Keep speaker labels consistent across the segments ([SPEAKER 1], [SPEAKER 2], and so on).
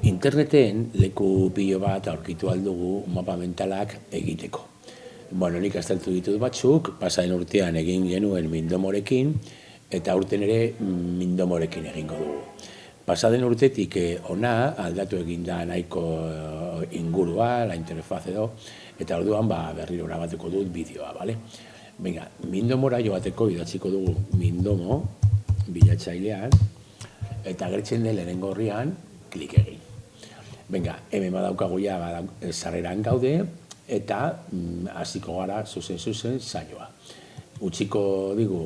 [SPEAKER 1] Interneten leku pilo bat aurkitu aldugu mapa mentalak egiteko. Bueno, nik aztertu ditut batzuk, pasaren urtean egin genuen Mindomorekin, eta aurten ere Mindomorekin egingo dugu. Pasaden urtetik ona aldatu egin da nahiko ingurua, la interfaz edo, eta orduan berriro grabatuko dut bideoa, bale? Venga, Mindomora joateko idatziko dugu Mindomo bilatzailean, eta agertzen den lehenengo orrian klik egin. Venga, hemen badaukagu ja sarreran gaude, eta hasiko gara zuzen saioa. Utziko digu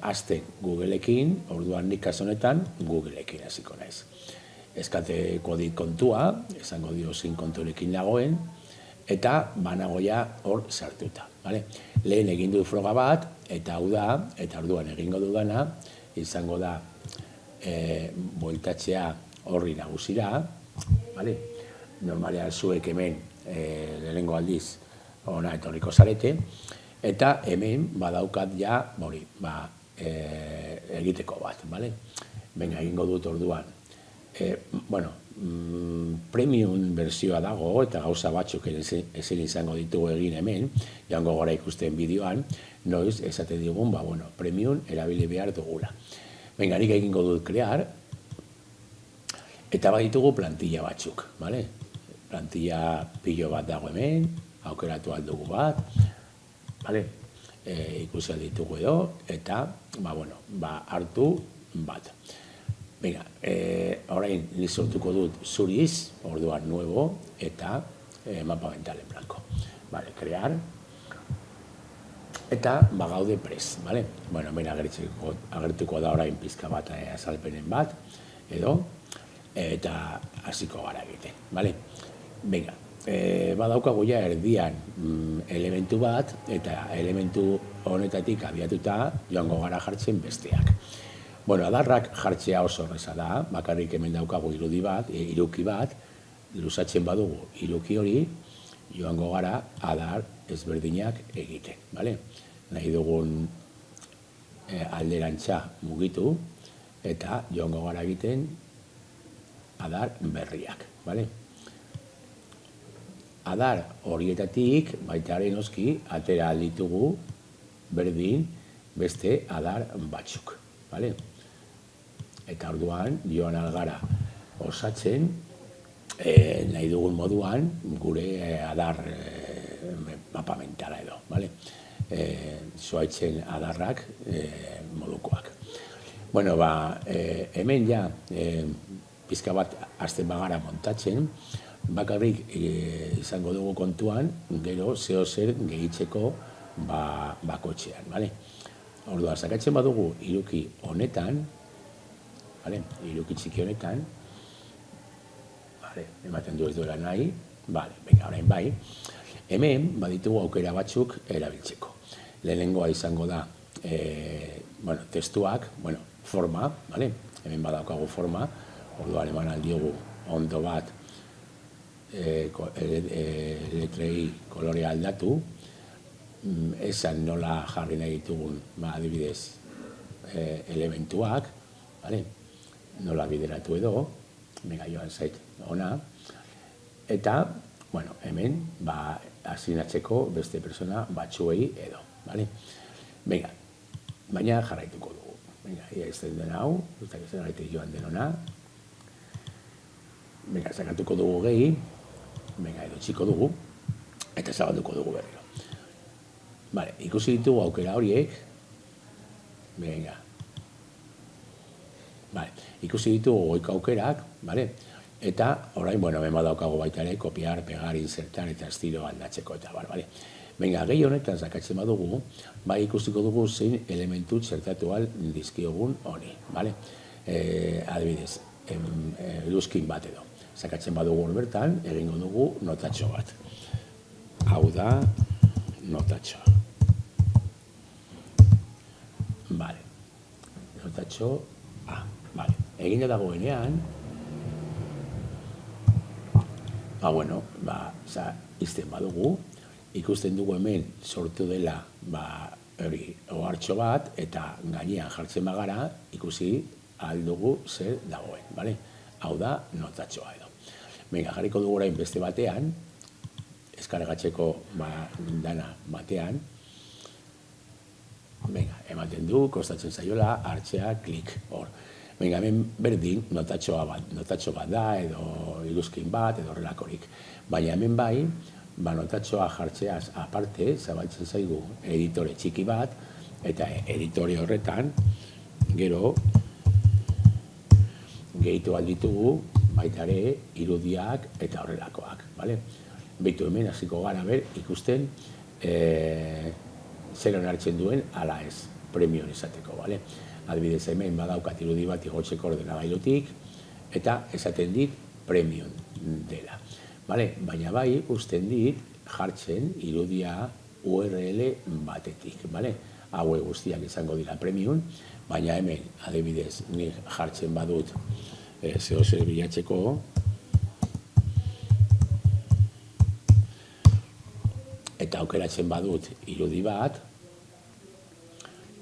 [SPEAKER 1] hasten Googleekin, orduan nik kasu honetan Googleekin hasiko naiz. Eskateko dit kontua, esango dio zein konturekin dagoen, eta banago ja hor sartuta. Lehen egin dut froga bat, eta hau da, eta orduan egingo dudana, izango da bueltatzea horri nagusira. Normalean zuek hemen lehenengo aldiz ona etorriko zarete, eta hemen badaukat ja egiteko bat. Venga, egingo dut orduan. Premium versioa dago, eta gauza batzuk ezin izango ditugu egin hemen, joango gara ikusten bideoan, noiz esate digun, premium erabili behar dugula. Venga, nik egingo dut krear, eta baditugu plantilla batzuk, plantilla pilo bat dago hemen, aukeratu aldugu bat, ikusi alditugu edo, eta hartu bat. Venga, orain sortuko dut zuriz, orduan nuevo, eta mapa mental en blanco. Crear, eta gaude prest, hemen agertuko da orain pizka bat azalpenen bat, edo, eta hasiko gara egiten. Venga, badaukagu ja erdian elementu bat, eta elementu honetatik abiatuta joango gara jartzen besteak. Adarrak jartzea oso horreza da, bakarrik hemen daukagu iruki bat, luzatzen badugu iruki hori, joango gara adar ezberdinak egiten. Nahi dugun alderantza mugitu, eta joango gara egiten adar berriak. Adar horietatik, baita ere noski, atera alditugu berdin beste adar batzuk. Eta orduan, joan algara osatzen, nahi dugun moduan, gure adar mapa mentala edo. Zuaitzen adarrak modukoak. Hemen ja, pizka bat hasten bagara montatzen, bakarrik izango dugu kontuan, gero zeo zer gehitzeko bakotxean. Orduan, sakatzen badugu iruki honetan, iruki txiki honetan, ematen du ez duela nahi, orain bai, hemen baditugu aukera batzuk erabiltzeko. Lehenengoa izango da testuak, forma, hemen badaukagu forma, orduan eman aldiogu ondo bat letrei kolorea aldatu, esan nola jarri nahi ditugun adibidez elementuak, nola bideratu edo, mega joan zait ona, eta hemen asinatzeko beste persona batzuei edo. Baina jarraituko dugu. Ia ez den hau, ustak ez den joan denona, sakatuko dugu gehi, edo txiko dugu, eta zabalduko dugu berriro. Ikusi ditugu aukera horiek, ikusi ditugu goiko aukerak, eta orain, hemen badaukago baita ere, kopiar, pegar, insertar, eta estilo aldatzeko eta bar. Gehi honetan sakatzen badugu, ikusiko dugu zein elementu txertatu al dizkiogun honi. Adibidez, luzkin bat edo. Sakatzen badugu bertan, egingo dugu notatxo bat. Hau da, notatxo. Notatxo A. Egin dagoenean, izten badugu, ikusten dugu hemen sortu dela ohartxo bat, eta gainean jartzen bagara ikusi aldugu zer dagoen. hau da notatxoa edo. Venga, jarriko dugu orain beste batean, eskargatzeko dana batean, venga, ematen du, kostatzen zaiola, hartzea, klik, hor. Venga, hemen berdin notatxo bat da, edo iruzkin bat, edo horrelakorik. Baina hemen bai, notatxoa jartzeaz aparte, zabaltzen zaigu editore txiki bat, eta editore horretan, gero, gehitu alditugu, baita ere, irudiak eta horrelakoak, bale? Beitu hemen, hasiko gara ikusten, zer onartzen duen, ala ez, premion izateko, bale? Adibidez hemen badaukat irudi bat igotzeko ordenagailutik, eta esaten dit premium dela. Baina bai, usten dit jartzen irudia URL batetik. Haue guztiak izango dira premium, baina hemen adibidez nik jartzen badut zehozer bilatzeko, eta aukeratzen badut irudi bat,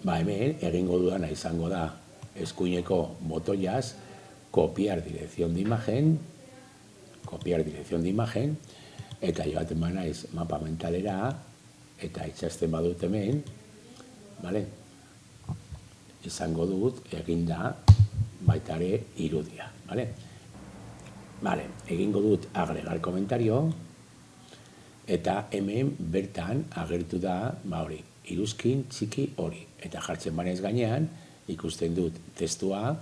[SPEAKER 1] hemen egingo dudana izango da eskuineko botoiaz copiar dirección de imagen, eta joaten banaiz mapa mentalera, eta itxasten badut hemen, izango dut eginda baita ere irudia. Egingo dut agregar komentario, eta hemen bertan agertu da hori, iruzkin txiki hori. Eta jartzen banez gainean, ikusten dut testua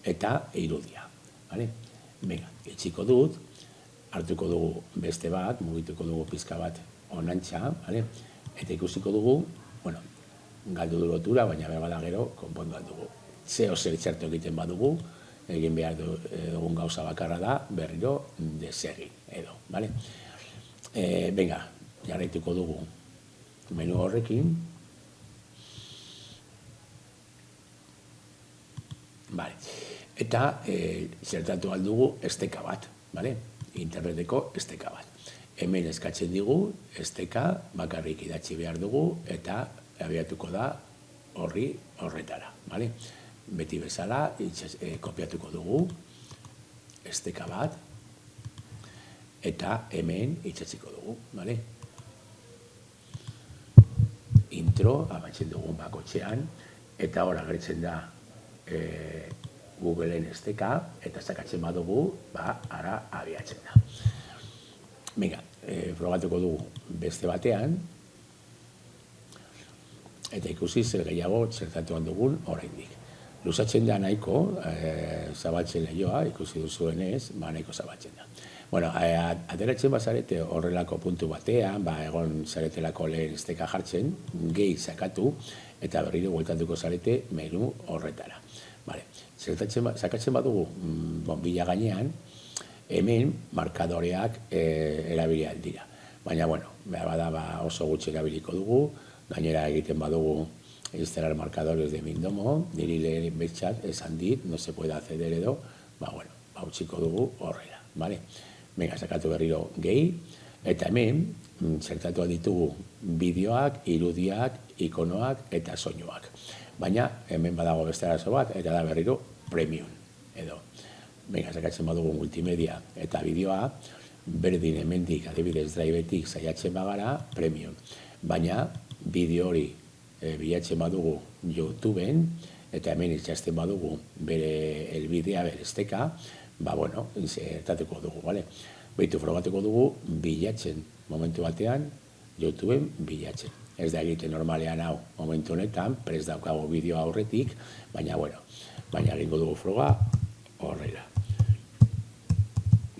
[SPEAKER 1] eta irudia. Venga, etxiko dut, hartuko dugu beste bat, mugituko dugu pizka bat onantxa, eta ikusiko dugu, galdu du lotura, baina bada gero, konpondu aldugu. Zeo zer txartu egiten badugu, egin behar dugun gauza bakarra da, berriro desegin edo. Venga, jarraituko dugu menu horrekin, eta zertatu aldugu esteka bat, interneteko esteka bat. Hemen eskatzen digu, esteka bakarrik idatzi behar dugu, eta abiatuko da horretara. Beti bezala, kopiatuko dugu, esteka bat, eta hemen itxatziko dugu. Intro, abatzen dugu bakotxean, eta hor agertzen da Googleen esteka, eta sakatzen badugu, ara abiatzen da. Venga, probatuko dugu beste batean, eta ikusi zer gehiago zertatuan dugun oraindik. Luzatzen da nahiko, zabaltzen lehioa, ikusi duzuenez, nahiko zabaltzen da. Ateratzen bazarete horrelako puntu batean, egon zaretelako lehen esteka jartzen, gehi sakatu, eta berriro bueltatuko zarete menu horretara. Sakatzen badugu bombilla gainean, hemen markadoreak erabili aldira. Baina, bada oso gutxi erabiliko dugu, gainera egiten badugu instalar marcadores de Mindomo, niri lehen betxat esan dit, no se puede acceder edo, utziko dugu horrela. Venga, sakatu berriro gehi, eta hemen zertatu ditugu bideoak, irudiak, ikonoak eta soinuak. Baina hemen badago beste arazo bat, eta da berriro premium edo. Venga, sakatzen badugu multimedia eta bideoa, berdin hemendik adibidez drivetik saiatzen bagara premium. Baina bideo hori bilatzen badugu YouTubeen, eta hemen itxasten badugu bere elbidea, bere esteka, insertatuko dugu, Beitu frogatuko dugu bilatzen momentu batean, YouTubeen bilatzen. Ez da egiten normalean hau momentu honetan, prest daukago bideo aurretik, baina egingo dugu froga horrela.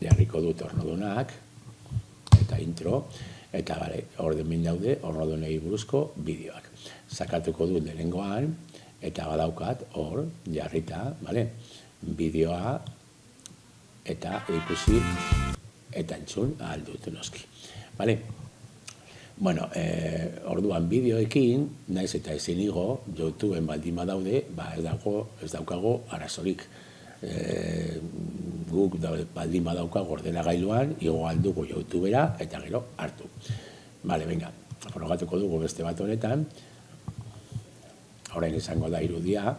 [SPEAKER 1] Jarriko dut ornodunak, eta intro, eta hor demin daude ornodunei buruzko bideoak. Sakatuko dut lehenengoan, eta badaukat hor jarrita, bideoa, eta ikusi eta entzun ahaldut noski. Orduan bideoekin, naiz eta ezin igo, YouTubeen baldin badaude, ez daukago arazorik. Guk baldin badaukago ordenagailuan, igo aldugu YouTubera, eta gero hartu. Venga, frogatuko dugu beste bat honetan, orain izango da irudia,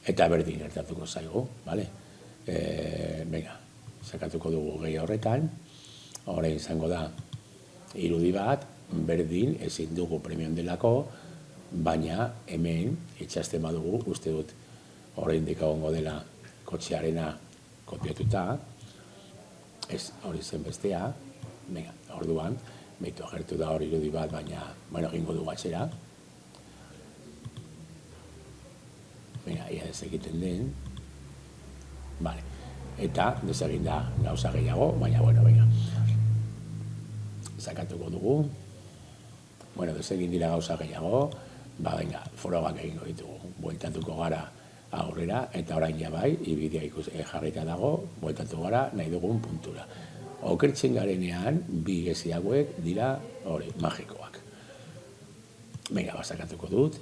[SPEAKER 1] eta berdin gertatuko zaigu, Venga, sakatuko dugu gehi horretan, orain izango da irudi bat, berdin ezin dugu premion delako, baina hemen itxasten badugu, uste dut oraindik egongo dela kotxearena kopiatuta, ez hori zen bestea, venga, orduan, behitu agertu da hori irudi bat, baina, bueno, egingo dugu atxera. Venga, ia ez egiten den. Vale, eta desegin da gauza gehiago, baina, bueno, venga. Sakatuko dugu. Bueno, desegin dira gauza gehiago, venga, forogak egingo ditugu. Bueltatuko gara aurrera, eta orain jabai, ibidea jarrita dago, bueltatu gara nahi dugun puntura. Okertzen garenean, bi gezi hauek dira, hori, magikoak. Venga, basakatuko dut.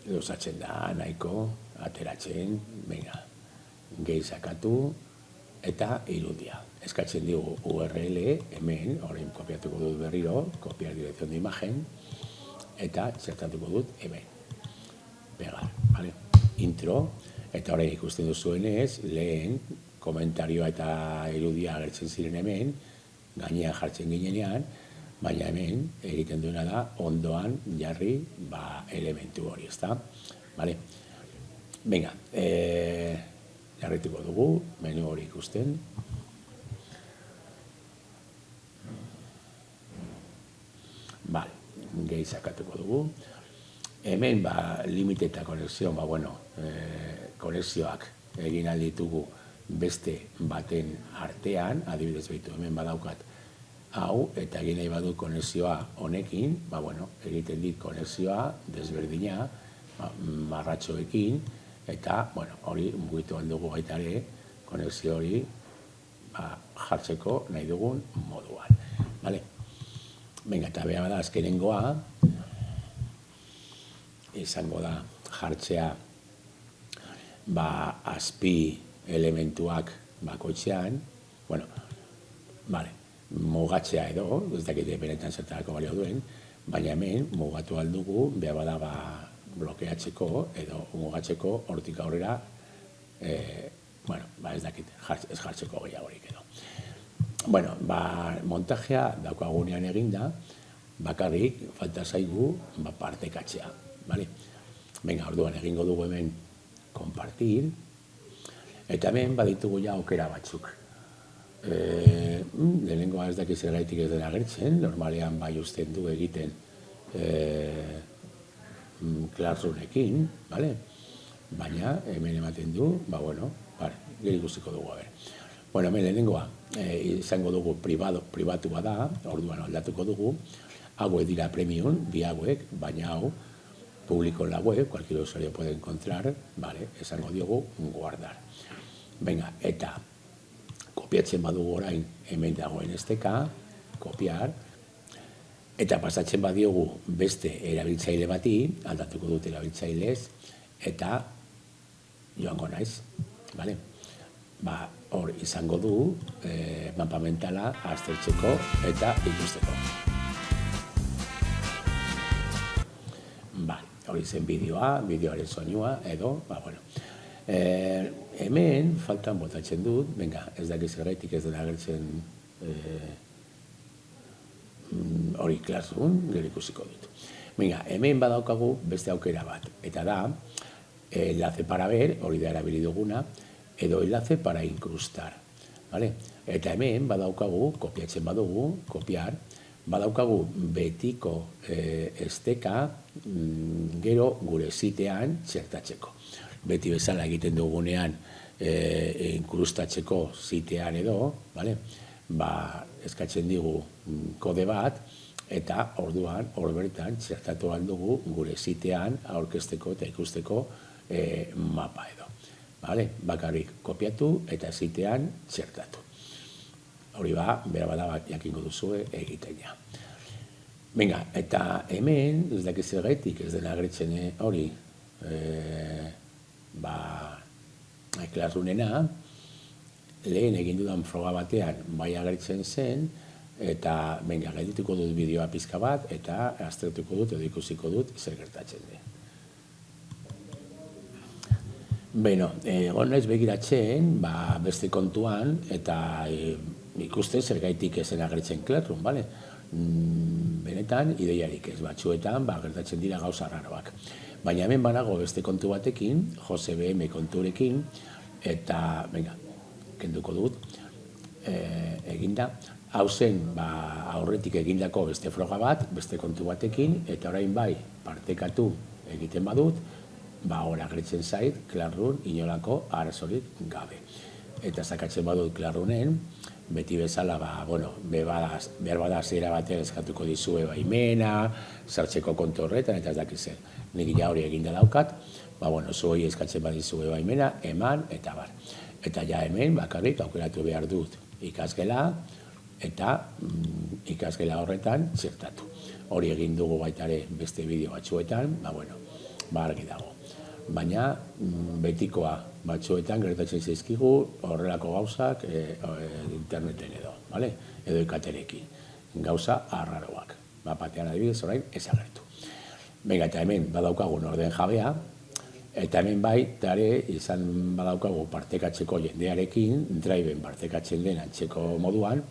[SPEAKER 1] Luzatzen da, nahiko, ateratzen, venga, gehi sakatu, eta irudia. Eskatzen digu URL, hemen, orain kopiatuko dut berriro, kopiar dirección de imagen, eta zertatuko dut hemen. Pegar, vale? Intro, eta orain ikusten duzuenez, lehen komentarioa eta irudia agertzen ziren hemen, gainean jartzen ginenean, baina hemen egiten duena da ondoan jarri elementu hori, ezta? Vale? Venga, jarrituko dugu, menu hori ikusten. Vale, gehi sakatuko dugu. Hemen, limite eta konexio, konexioak egin alditugu beste baten artean, adibidez behitu, hemen badaukat hau, eta egin nahi badu konexioa honekin, egiten dit konexioa desberdina, marratxoekin, eta, hori mugitu aldugu baita ere, konexio hori jartzeko nahi dugun moduan. Vale? Venga, eta behar da azkenengoa, izango da jartzea azpi elementuak bakoitzean, mugatzea edo, ez dakite benetan zertarako balio duen, baina hemen mugatu aldugu, behar da blokeatzeko edo mugatzeko hortik aurrera, ez dakit, ez jartzeko gehiagorik edo. Montajea daukagunean eginda, bakarrik falta zaigu partekatzea. Venga, orduan egingo dugu hemen kompartir, eta hemen baditugu ja aukera batzuk. Lehenengoa ez dakiz erraitik ez dena agertzen, normalean bai usten du egiten Classroomekin, baina hemen ematen du, gero ikusiko dugu. Hemen lehenengoa izango dugu pribatua da, orduan aldatuko dugu, hauek dira premium, bi hauek, baina hau publiko en la web, cualquier usuario puede encontrar, esango diogu guardar. Venga, eta kopiatzen badugu orain hemen dagoen esteka, kopiar, eta pasatzen badiogu beste erabiltzaile bati, aldatuko dut erabiltzailez, eta joango naiz. Hor izango du mapa mentala aztertzeko eta ikusteko. Hori zen bideoaren soinua, edo, hemen faltan botatzen dut, ez dakiz erraitik ez dela agertzen hori Classroom, gero ikusiko dut. Hemen badaukagu beste aukera bat, eta da, enlace para ver, hori da erabili duguna, edo enlace para incrustar. Eta hemen badaukagu, kopiatzen badugu, kopiar, badaukagu betiko esteka gero gure sitean txertatzeko. Beti bezala egiten dugunean inkrustatzeko sitean edo, eskatzen digu kode bat, eta orduan hor bertan txertatu aldugu gure sitean aurkezteko eta ikusteko mapa edo. Bakarrik kopiatu eta sitean txertatu. Hori behar bada jakingo duzue egiten ja. Venga, eta hemen, ez dakiz erraitik ez dena agertzen hori, Classroomena, lehen egin dudan froga batean bai agertzen zen, eta gaitituko dut bideoa pizka bat, eta aztertuko dut edo ikusiko dut zer gertatzen den. Beno, egon naiz begiratzen, beste kontuan, eta ikusten zergaitik ezen agertzen Classroom, bale? Benetan, ideiarik ez batzuetan, gertatzen dira gauza raroak. Baina hemen banago beste kontu batekin, JCBM konturekin, eta, venga, kenduko dut, eginda. Hau zen, aurretik egindako beste froga bat, beste kontu batekin, eta orain bai, partekatu egiten badut, hor agertzen zait, Classroom inolako arazorik gabe. Eta sakatzen badut Classroomen, beti bezala, behar bada zera batean eskatuko dizue baimena, sartzeko kontu horretan, eta ez dakizen. Nik ja hori eginda daukat, zuei eskatzen badizue baimena, eman, eta bar. Eta ja hemen, bakarrik, aukeratu behar dut ikasgela, eta ikasgela horretan txertatu. Hori egin dugu baitare beste bideo batzuetan, argi dago. Baina betikoa batzuetan gertatzen zaizkigu horrelako gauzak interneten edo ikaterekin. Gauza arraroak. Batean adibidez orain ez agertu. Venga, eta hemen badaukagun orden jabea, eta hemen bai, tare izan badaukagu partekatzeko jendearekin, driven partekatzen den antzeko moduan,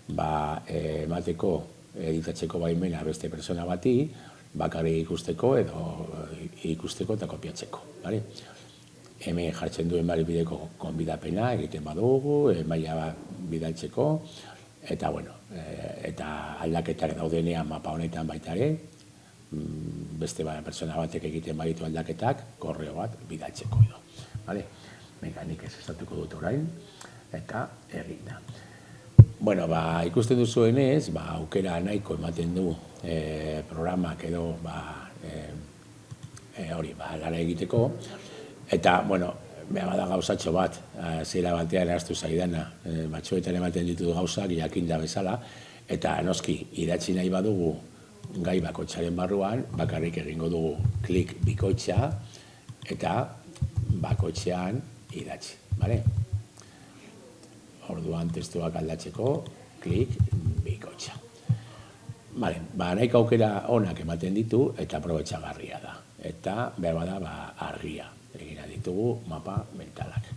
[SPEAKER 1] emateko editatzeko baimena beste persona bati, bakarrik ikusteko edo ikusteko eta kopiatzeko. Hemen jartzen duen bideko konbidapena egiten badugu, maila bidaltzeko, eta aldaketak daudenean mapa honetan baita ere, beste persona batek egiten baditu aldaketak, korreo bat bidaltzeko edo. Nik ez estatuko dut orain, eta eginda. Ikusten duzuenez, aukera nahiko ematen du programak edo lana egiteko, eta, behar da gauzatxo bat, zera batean eraztu zaidana, batzuetan ematen ditut gauzak, jakinda bezala, eta noski, idatzi nahi badugu gai bakoitzaren barruan, bakarrik egingo dugu klik bikoitza, eta bakoitzean idatzi, bale? Orduan testuak aldatzeko, klik bikoitza. Nahiko aukera onak ematen ditu eta aprobetxagarria da. Eta behar bada argia egina ditugu mapa mentalak.